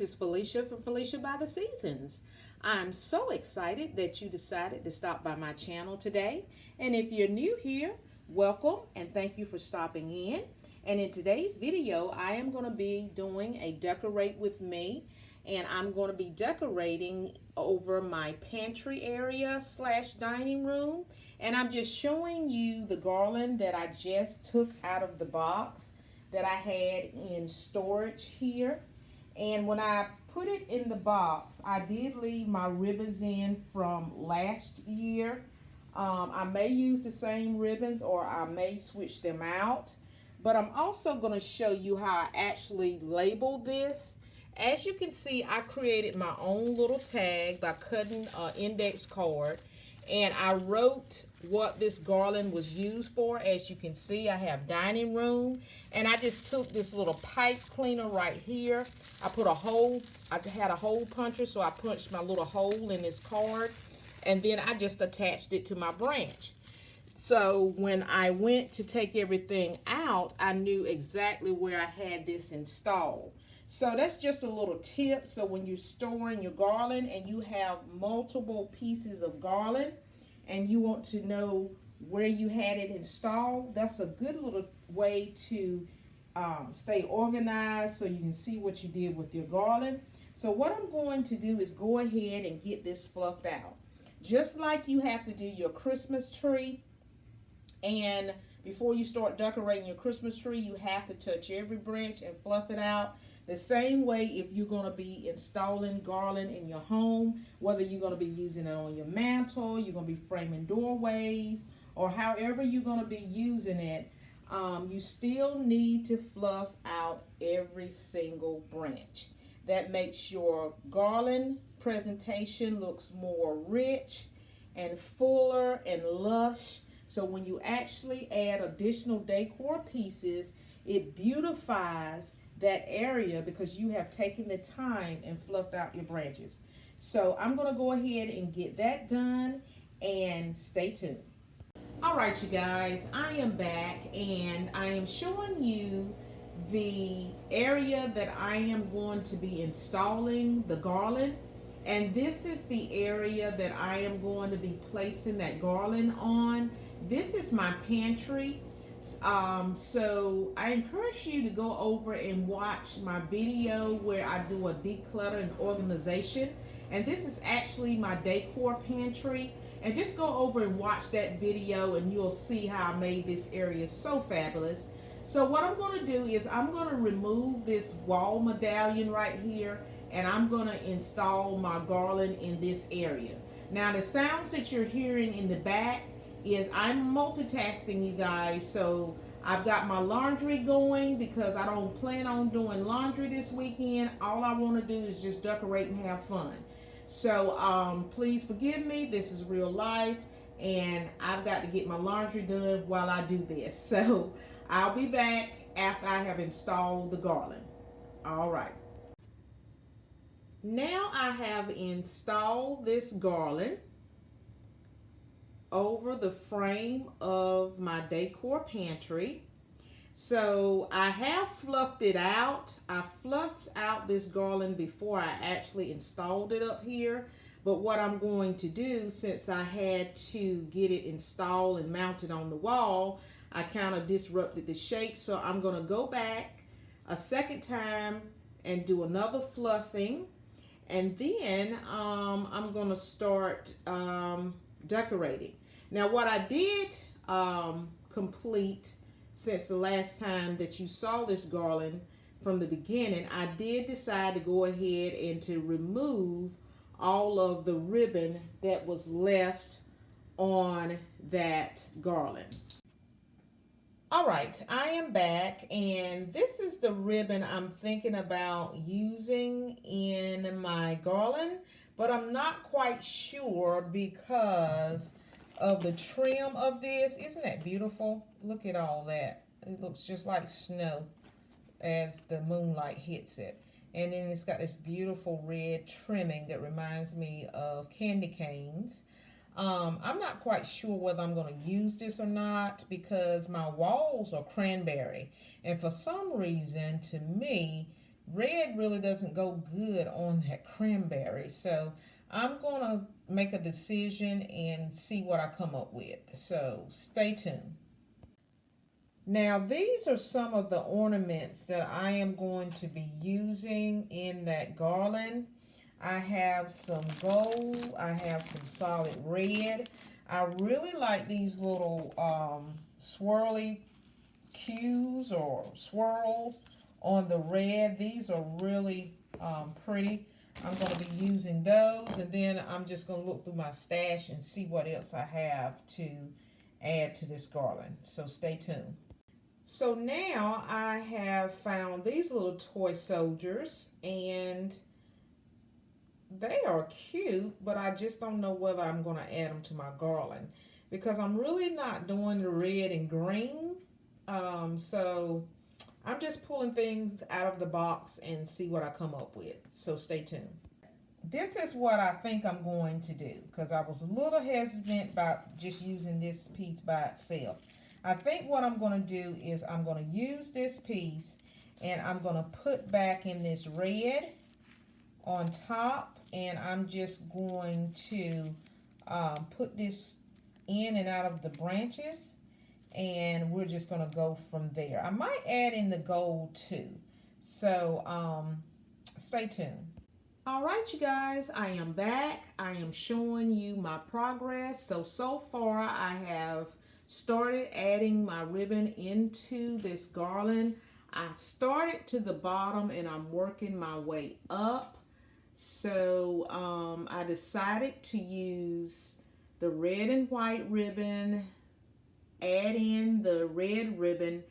is Felicia from Felicia by the Seasons. I'm so excited that you decided to stop by my channel today. And if you're new here, welcome and thank you for stopping in. And in today's video, I am going to be doing a decorate with me. And I'm going to be decorating over my pantry area / dining room. And I'm just showing you the garland that I just took out of the box that I had in storage here. And when I put it in the box, I did leave my ribbons in from last year. I may use the same ribbons or I may switch them out. But I'm also going to show you how I actually label this. As you can see, I created my own little tag by cutting an index card. And I wrote what this garland was used for. As you can see, I have dining room. And I just took this little pipe cleaner right here. I put a hole, I had a hole puncher, so I punched my little hole in this card. And then I just attached it to my branch. So when I went to take everything out, I knew exactly where I had this installed. So that's just a little tip. So when you're storing your garland and you have multiple pieces of garland and you want to know where you had it installed, that's a good little way to stay organized so you can see what you did with your garland. So what I'm going to do is go ahead and get this fluffed out. Just like you have to do your Christmas tree, and before you start decorating your Christmas tree, you have to touch every branch and fluff it out. The same way if you're going to be installing garland in your home, whether you're going to be using it on your mantle, you're going to be framing doorways, or however you're going to be using it, you still need to fluff out every single branch. That makes your garland presentation looks more rich and fuller and lush. So when you actually add additional decor pieces, it beautifies that area because you have taken the time and fluffed out your branches. So I'm going to go ahead and get that done and stay tuned. All right, you guys, I am back and I am showing you the area that I am going to be installing the garland. And this is the area that I am going to be placing that garland on. This is my pantry. So I encourage you to go over and watch my video where I do a declutter and organization. And this is actually my decor pantry. And just go over and watch that video and you'll see how I made this area so fabulous. So what I'm going to do is I'm going to remove this wall medallion right here and I'm going to install my garland in this area. Now the sounds that you're hearing in the back is I'm multitasking, you guys. So I've got my laundry going because I don't plan on doing laundry this weekend. All I want to do is just decorate and have fun. So please forgive me. This is real life and I've got to get my laundry done while I do this. So I'll be back after I have installed the garland. All right. Now I have installed this garland over the frame of my decor pantry. So I have fluffed it out. I fluffed out this garland before I actually installed it up here. But what I'm going to do, since I had to get it installed and mounted on the wall, I kind of disrupted the shape. So I'm going to go back a second time and do another fluffing. And then I'm going to start decorating. Now what I did complete since the last time that you saw this garland from the beginning, I did decide to go ahead and to remove all of the ribbon that was left on that garland. All right, I am back and this is the ribbon I'm thinking about using in my garland, but I'm not quite sure because of the trim of this. Isn't that beautiful? Look at all that. It looks just like snow as the moonlight hits it. And then it's got this beautiful red trimming that reminds me of candy canes. I'm not quite sure whether I'm going to use this or not because my walls are cranberry. And for some reason, to me, red really doesn't go good on that cranberry. So I'm going to make a decision and see what I come up with. So stay tuned. Now these are some of the ornaments that I am going to be using in that garland. I have some gold, I have some solid red. I really like these little swirly cues or swirls on the red. These are really pretty. I'm going to be using those, and then I'm just going to look through my stash and see what else I have to add to this garland. So stay tuned. So now I have found these little toy soldiers, and they are cute, but I just don't know whether I'm going to add them to my garland because I'm really not doing the red and green. So I'm just pulling things out of the box and see what I come up with. So stay tuned. This is what I think I'm going to do because I was a little hesitant about just using this piece by itself. I think what I'm going to do is I'm going to use this piece and I'm going to put back in this red on top, and I'm just going to put this in and out of the branches, and we're just going to go from there. I might add in the gold too, so stay tuned. All right, you guys, I am back. I am showing you my progress. So far I have started adding my ribbon into this garland. I started to the bottom and I'm working my way up. So I decided to use the red and white ribbon, add in the red ribbon,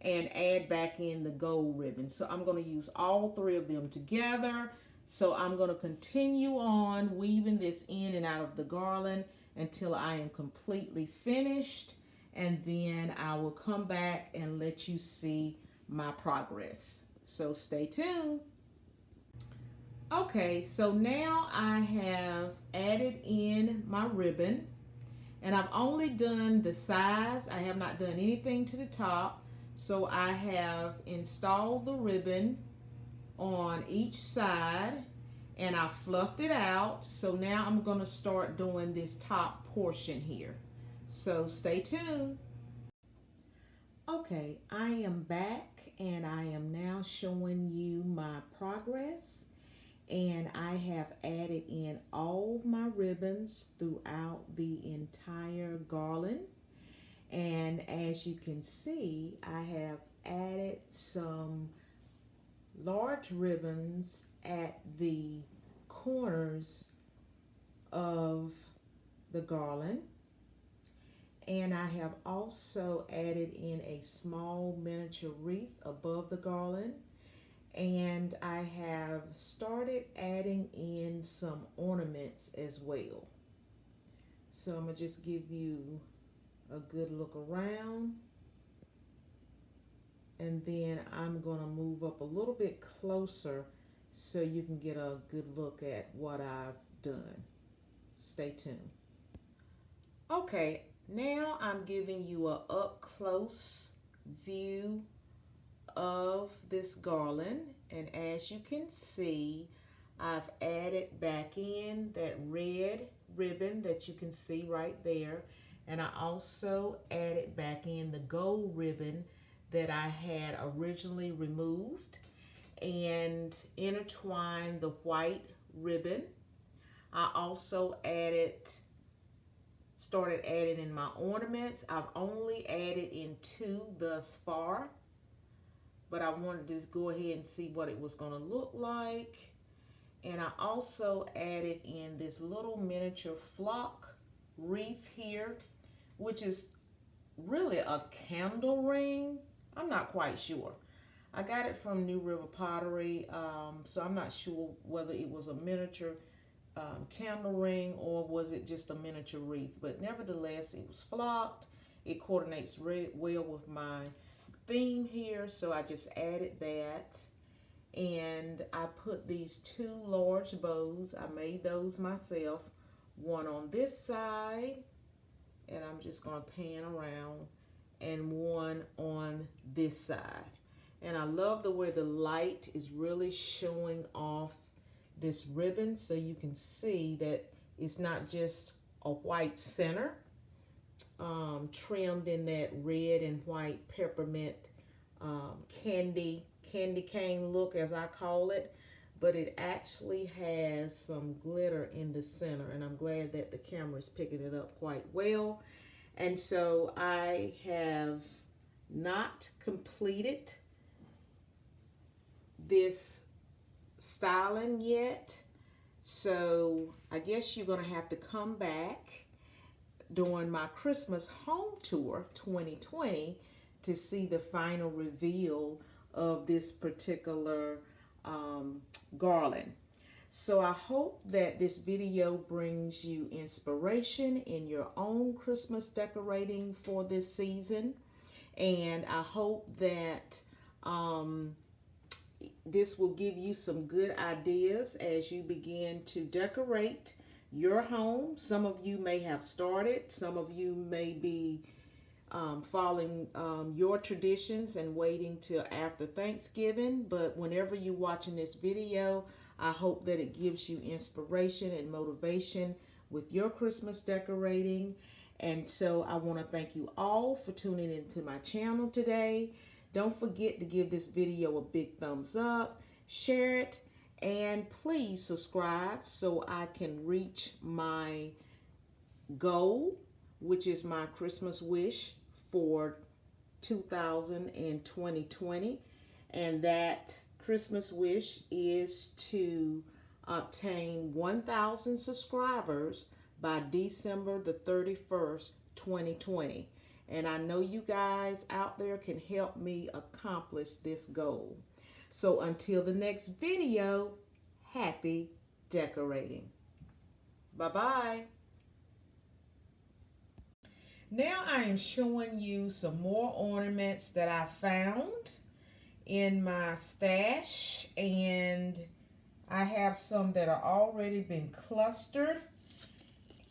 and add back in the gold ribbon. So I'm going to use all three of them together. So I'm going to continue on weaving this in and out of the garland until I am completely finished. And then I will come back and let you see my progress. So stay tuned. Okay, so now I have added in my ribbon, and I've only done the sides. I have not done anything to the top. So I have installed the ribbon on each side and I fluffed it out. So now I'm going to start doing this top portion here. So stay tuned. Okay, I am back and I am now showing you my progress, and I have added in all my ribbons throughout the entire garland. And as you can see, I have added some large ribbons at the corners of the garland, and I have also added in a small miniature wreath above the garland, and I have started adding in some ornaments as well. So I'm gonna just give you a good look around, and then I'm going to move up a little bit closer so you can get a good look at what I've done. Stay tuned. Okay, now I'm giving you a up close view of this garland, and as you can see, I've added back in that red ribbon that you can see right there, and I also added back in the gold ribbon that I had originally removed and intertwined the white ribbon. I also started adding in my ornaments. I've only added in 2 thus far, but I wanted to go ahead and see what it was going to look like. And I also added in this little miniature flock wreath here, which is really a candle ring. I'm not quite sure. I got it from New River Pottery, so I'm not sure whether it was a miniature candle ring or was it just a miniature wreath. But nevertheless, it was flocked. It coordinates well with my theme here, so I just added that. And I put these 2 large bows. I made those myself. One on this side, and I'm just going to pan around, and one on this side. And I love the way the light is really showing off this ribbon, so you can see that it's not just a white center trimmed in that red and white peppermint candy cane look, as I call it, but it actually has some glitter in the center, and I'm glad that the camera is picking it up quite well. And so I have not completed this styling yet, so I guess you're gonna have to come back during my Christmas home tour 2020 to see the final reveal of this particular garland. So I hope that this video brings you inspiration in your own Christmas decorating for this season, and I hope that this will give you some good ideas as you begin to decorate your home. Some of you may have started, some of you may be following your traditions and waiting till after Thanksgiving, but whenever you're watching this video, I hope that it gives you inspiration and motivation with your Christmas decorating. And so I want to thank you all for tuning into my channel today. Don't forget to give this video a big thumbs up, share it, and please subscribe so I can reach my goal, which is my Christmas wish for 2020. And that Christmas wish is to obtain 1,000 subscribers by December the 31st, 2020. And I know you guys out there can help me accomplish this goal. So until the next video, happy decorating. Bye-bye. Now I am showing you some more ornaments that I found in my stash, and I have some that are already been clustered,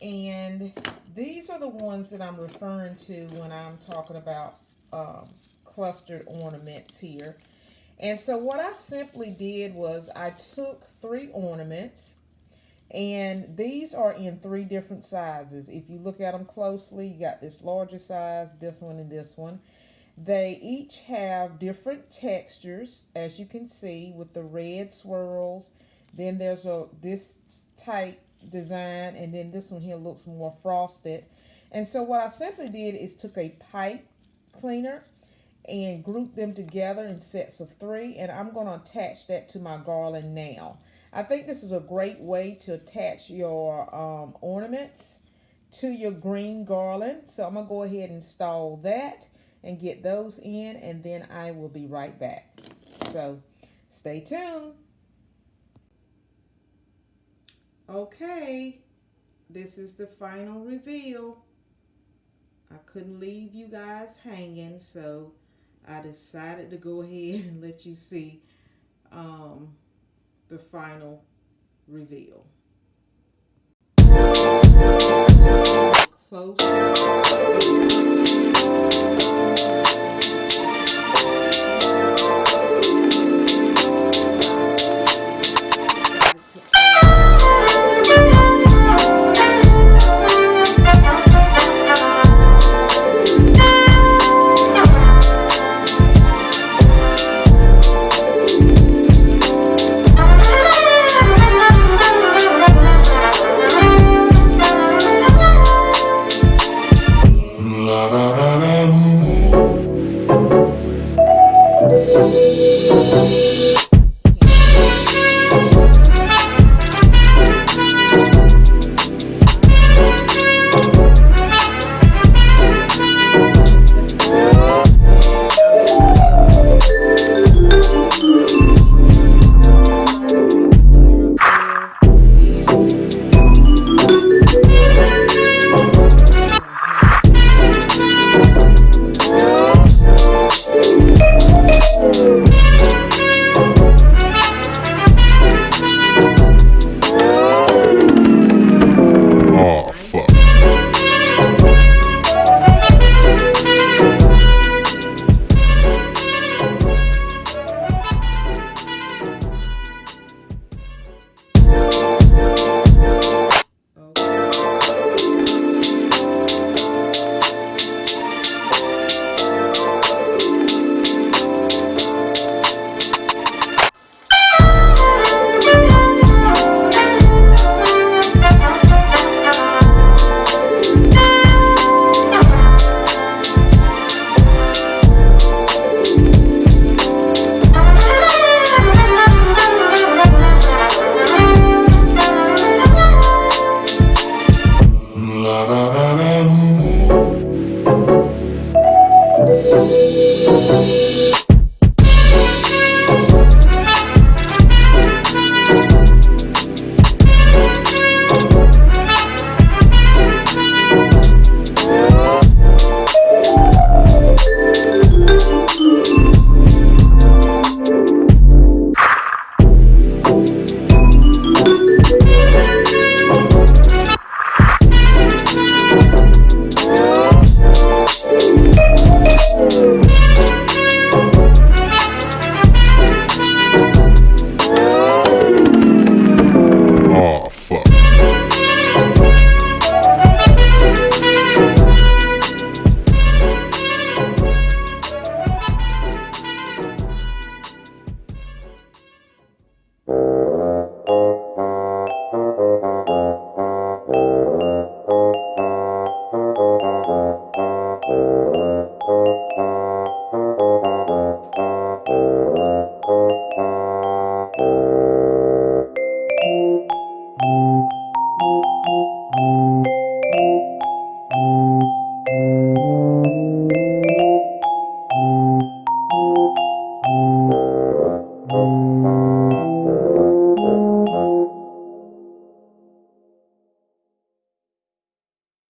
and these are the ones that I'm referring to when I'm talking about clustered ornaments here. And so what I simply did was I took 3 ornaments, and these are in 3 different sizes. If you look at them closely, you got this larger size, this one, and this one. They each have different textures, as you can see, with the red swirls. Then there's this type design, and then this one here looks more frosted. And so what I simply did is took a pipe cleaner and grouped them together in sets of 3, and I'm going to attach that to my garland now. I think this is a great way to attach your ornaments to your green garland. So I'm going to go ahead and install that and get those in, and then I will be right back. So stay tuned. Okay, this is the final reveal. I couldn't leave you guys hanging, so I decided to go ahead and let you see the final reveal.